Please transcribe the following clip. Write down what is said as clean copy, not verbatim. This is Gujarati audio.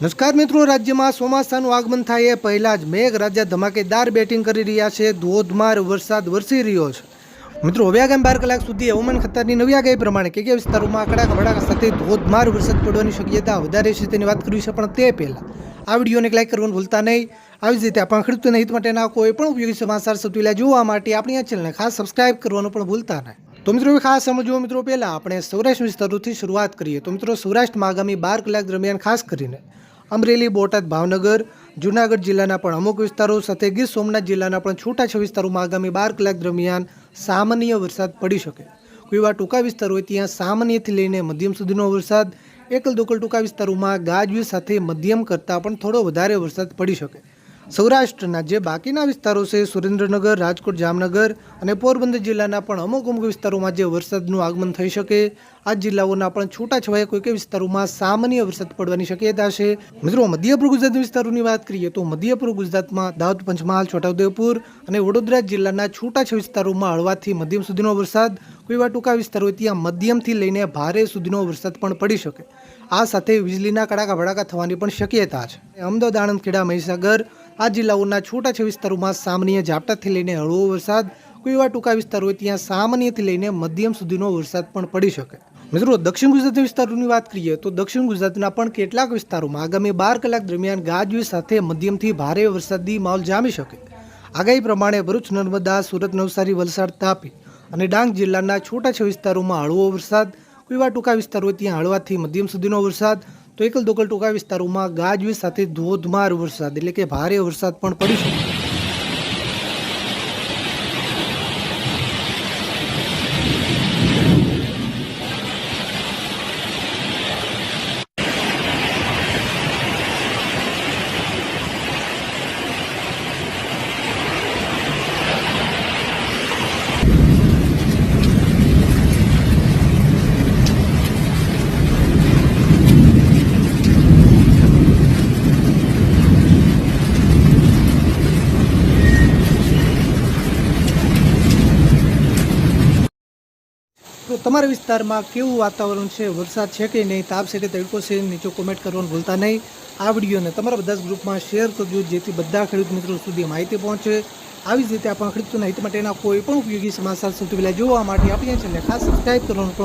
નમસ્કાર મિત્રો, રાજ્યમાં ચોમાસાનું આગમન થાય એ પહેલાં જ મેઘરાજા ધમાકેદાર બેટિંગ કરી રહ્યા છે. ધોધમાર વરસાદ વરસી રહ્યો છે. મિત્રો, હવે આગામી 12 કલાક સુધી હવામાન ખાતાની નવી આગાહી પ્રમાણે કયા વિસ્તારોમાં કડાકા ભડાકા સાથે ધોધમાર વરસાદ પડવાની શક્યતા વધારે છે તેની વાત કરવી છે. પણ તે પહેલાં આ વિડીયોને લાઈક કરવાનું ભૂલતા નહીં. આવી જ રીતે આપણા ખેડૂતોના હિત માટેના કોઈ પણ ઉપયોગી સમાચાર સૌથી પહેલાં જોવા માટે આપણી આ ચેનલને ખાસ સબસ્ક્રાઇબ કરવાનું પણ ભૂલતા નહીં. તો મિત્રો, ખાસ સમજો મિત્રો, પહેલાં આપણે સૌરાષ્ટ્ર વિસ્તારોથી શરૂઆત કરીએ. તો મિત્રો, સૌરાષ્ટ્રમાં આગામી 12 કલાક દરમિયાન ખાસ કરીને અમરેલી, બોટાદ, ભાવનગર, જૂનાગઢ જિલ્લાના પણ અમુક વિસ્તારો સાથે ગીર સોમનાથ જિલ્લાના પણ છૂટાછવાયા વિસ્તારોમાં આગામી 12 કલાક દરમિયાન સામાન્ય વરસાદ પડી શકે. કોઈ એવા ટૂંકા વિસ્તારો હોય ત્યાં સામાન્યથી લઈને મધ્યમ સુધીનો વરસાદ, એકલ દોકલ ટૂંકા વિસ્તારોમાં ગાજવીજ સાથે મધ્યમ કરતાં પણ થોડો વધારે વરસાદ પડી શકે. સૌરાષ્ટ્રના જે બાકીના વિસ્તારો છે, સુરેન્દ્રનગર, રાજકોટ, જામનગર અને પોરબંદર જિલ્લાના પણ અમુક વિસ્તારોમાં જે વરસાદનું આગમન થઈ શકે. આ જિલ્લાઓના પણ છૂટાછવાયા કોઈ વિસ્તારોમાં સામાન્ય વરસાદ પડવાની શક્યતા છે. મિત્રો, મધ્ય પૂર્વ ગુજરાત વિસ્તારોની વાત કરીએ તો મધ્ય પૂર્વ ગુજરાતમાં દાહોદ, પંચમહાલ, છોટાઉદેપુર અને વડોદરા જિલ્લાના છૂટાછવાયા વિસ્તારોમાં હળવાથી મધ્યમ સુધીનો વરસાદ, કોઈ એવા ટૂંકા વિસ્તારો હોય ત્યાં મધ્યમથી લઈને ભારે સુધીનો વરસાદ પણ પડી શકે. આ સાથે વીજળીના કડાકા ભડાકા થવાની પણ શક્યતા છે. અમદાવાદ, આણંદ, ખેડા, મહીસાગર આ જિલ્લાઓના છૂટાછવાયા વિસ્તારોમાં સામાન્ય ઝાપટાથી લઈને હળવો વરસાદ, કોઈ એવા ટૂંકા વિસ્તારો હોય ત્યાં સામાન્યથી લઈને મધ્યમ સુધીનો વરસાદ પણ પડી શકે. મિત્રો, દક્ષિણ ગુજરાતના વિસ્તારોની વાત કરીએ તો દક્ષિણ ગુજરાતના પણ કેટલાક વિસ્તારોમાં આગામી 12 કલાક દરમિયાન ગાજવીજ સાથે મધ્યમથી ભારે વરસાદી માહોલ જામી શકે. આગાહી પ્રમાણે ભરૂચ, નર્મદા, સુરત, નવસારી, વલસાડ, તાપી અને ડાંગ જિલ્લાના છૂટાછવાયા વિસ્તારોમાં હળવો વરસાદ, કોઈ એવા ટૂંકા વિસ્તારો હોય ત્યાં હળવાથી મધ્યમ સુધીનો વરસાદ, તો એકલ દોકલ ટૂંકા વિસ્તારોમાં ગાજવીજ સાથે ધોધમાર વરસાદ એટલે કે ભારે વરસાદ પણ પડી શકે. તો તમારા વિસ્તારમાં કેવું વાતાવરણ છે, વરસાદ છે કે નહીં, તાપ છે કે તડકો છે, નીચે કોમેન્ટ કરવાનું ભૂલતા નહીં. આ વિડીયોને તમારા બધા જ ગ્રુપમાં શેર કરજો જેથી બધા ખેડૂત મિત્રો સુધી માહિતી પહોંચે. આવી જ રીતે આપણા ખેડૂતોના હિત માટેના કોઈ પણ ઉપયોગી સમાચાર સૌથી પહેલાં જોવા માટે આપણી ચેનલને ખાસ સબસ્ક્રાઇબ કરવાનું પણ